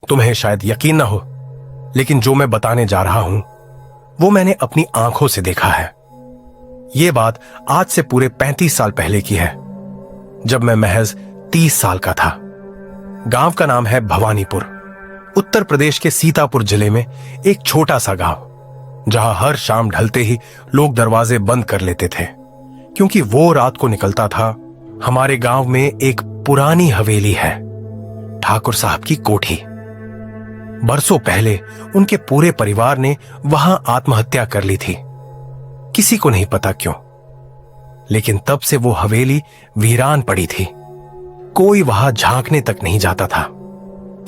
तुम्हें शायद यकीन ना हो, लेकिन जो मैं बताने जा रहा हूं वो मैंने अपनी आंखों से देखा है। यह बात आज से पूरे 35 साल पहले की है, जब मैं महज 30 साल का था। गांव का नाम है भवानीपुर, उत्तर प्रदेश के सीतापुर जिले में एक छोटा सा गांव, जहां हर शाम ढलते ही लोग दरवाजे बंद कर लेते थे, क्योंकि वो रात को निकलता था। हमारे गांव में एक पुरानी हवेली है, ठाकुर साहब की कोठी। बरसों पहले उनके पूरे परिवार ने वहां आत्महत्या कर ली थी, किसी को नहीं पता क्यों, लेकिन तब से वो हवेली वीरान पड़ी थी। कोई वहां झांकने तक नहीं जाता था।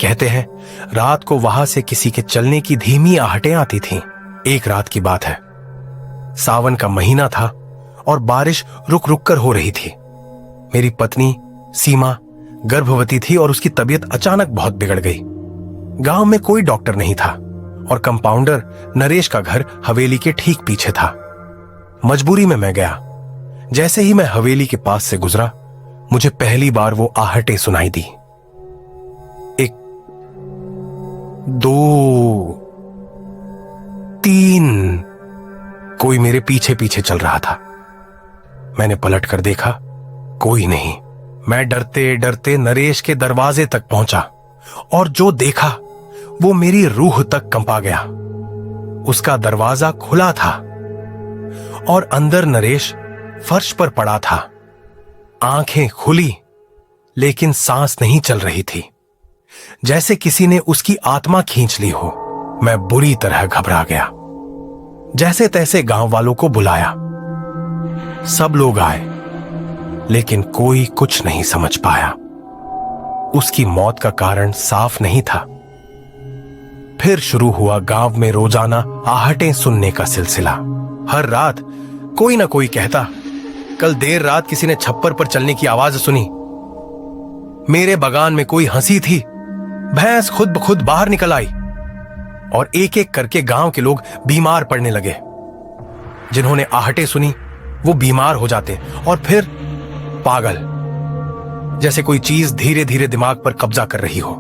कहते हैं रात को वहां से किसी के चलने की धीमी आहटें आती थीं। एक रात की बात है, सावन का महीना था और बारिश रुक रुक कर हो रही थी। मेरी पत्नी सीमा गर्भवती थी और उसकी तबीयत अचानक बहुत बिगड़ गई। गांव में कोई डॉक्टर नहीं था और कंपाउंडर नरेश का घर हवेली के ठीक पीछे था। मजबूरी में मैं गया। जैसे ही मैं हवेली के पास से गुजरा, मुझे पहली बार वो आहटें सुनाई दी। 1 2 3, कोई मेरे पीछे पीछे चल रहा था। मैंने पलट कर देखा, कोई नहीं। मैं डरते डरते नरेश के दरवाजे तक पहुंचा और जो देखा वो मेरी रूह तक कंपा गया। उसका दरवाजा खुला था और अंदर नरेश फर्श पर पड़ा था। आंखें खुली, लेकिन सांस नहीं चल रही थी, जैसे किसी ने उसकी आत्मा खींच ली हो। मैं बुरी तरह घबरा गया। जैसे तैसे गांव वालों को बुलाया। सब लोग आए, लेकिन कोई कुछ नहीं समझ पाया। उसकी मौत का कारण साफ नहीं था। फिर शुरू हुआ गांव में रोजाना आहटें सुनने का सिलसिला। हर रात कोई ना कोई कहता, कल देर रात किसी ने छप्पर पर चलने की आवाज सुनी। मेरे बागान में कोई हंसी थी, भैंस खुद ब खुद बाहर निकल आई। और एक एक करके गांव के लोग बीमार पड़ने लगे। जिन्होंने आहटें सुनी वो बीमार हो जाते और फिर पागल, जैसे कोई चीज धीरे धीरे दिमाग पर कब्जा कर रही हो।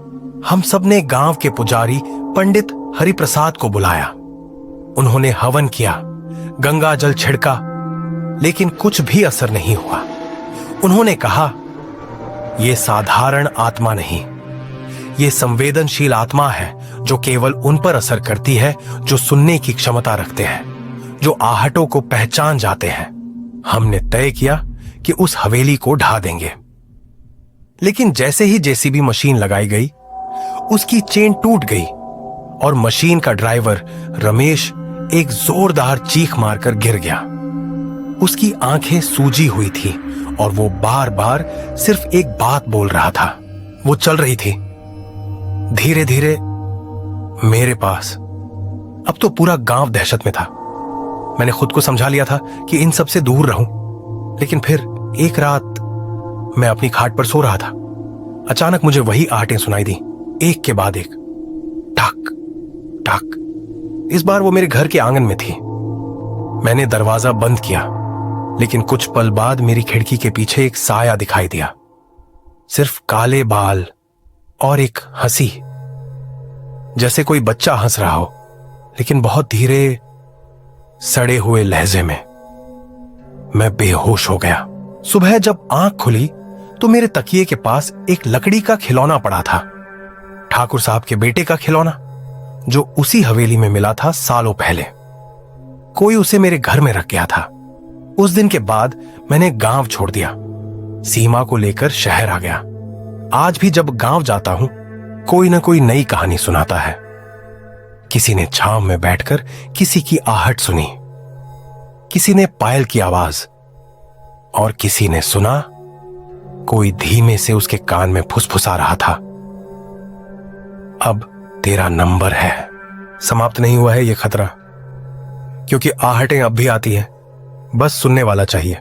हम सब ने गांव के पुजारी पंडित हरिप्रसाद को बुलाया। उन्होंने हवन किया, गंगा जल छिड़का, लेकिन कुछ भी असर नहीं हुआ। उन्होंने कहा, यह साधारण आत्मा नहीं, यह संवेदनशील आत्मा है जो केवल उन पर असर करती है जो सुनने की क्षमता रखते हैं, जो आहटों को पहचान जाते हैं। हमने तय किया कि उस हवेली को ढा देंगे। लेकिन जैसे ही जेसीबी मशीन लगाई गई, उसकी चेन टूट गई और मशीन का ड्राइवर रमेश एक जोरदार चीख मारकर गिर गया। उसकी आंखें सूजी हुई थी और वो बार बार सिर्फ एक बात बोल रहा था। वो चल रही थी धीरे धीरे मेरे पास। अब तो पूरा गांव दहशत में था। मैंने खुद को समझा लिया था कि इन सब से दूर रहूं, लेकिन फिर एक रात मैं अपनी खाट पर सो रहा था। अचानक मुझे वही आहटें सुनाई दी, एक के बाद एक, ठक ठक। इस बार वो मेरे घर के आंगन में थी। मैंने दरवाजा बंद किया, लेकिन कुछ पल बाद मेरी खिड़की के पीछे एक साया दिखाई दिया। सिर्फ काले बाल और एक हंसी, जैसे कोई बच्चा हंस रहा हो, लेकिन बहुत धीरे, सड़े हुए लहजे में। मैं बेहोश हो गया। सुबह जब आंख खुली तो मेरे तकिए के पास एक लकड़ी का खिलौना पड़ा था, ठाकुर साहब के बेटे का खिलौना, जो उसी हवेली में मिला था सालों पहले। कोई उसे मेरे घर में रख गया था। उस दिन के बाद मैंने गांव छोड़ दिया, सीमा को लेकर शहर आ गया। आज भी जब गांव जाता हूं, कोई ना कोई नई कहानी सुनाता है। किसी ने छांव में बैठकर किसी की आहट सुनी, किसी ने पायल की आवाज, और किसी ने सुना कोई धीमे से उसके कान में फुसफुसा रहा था, अब तेरा नंबर है। समाप्त नहीं हुआ है यह खतरा, क्योंकि आहटें अब भी आती हैं, बस सुनने वाला चाहिए।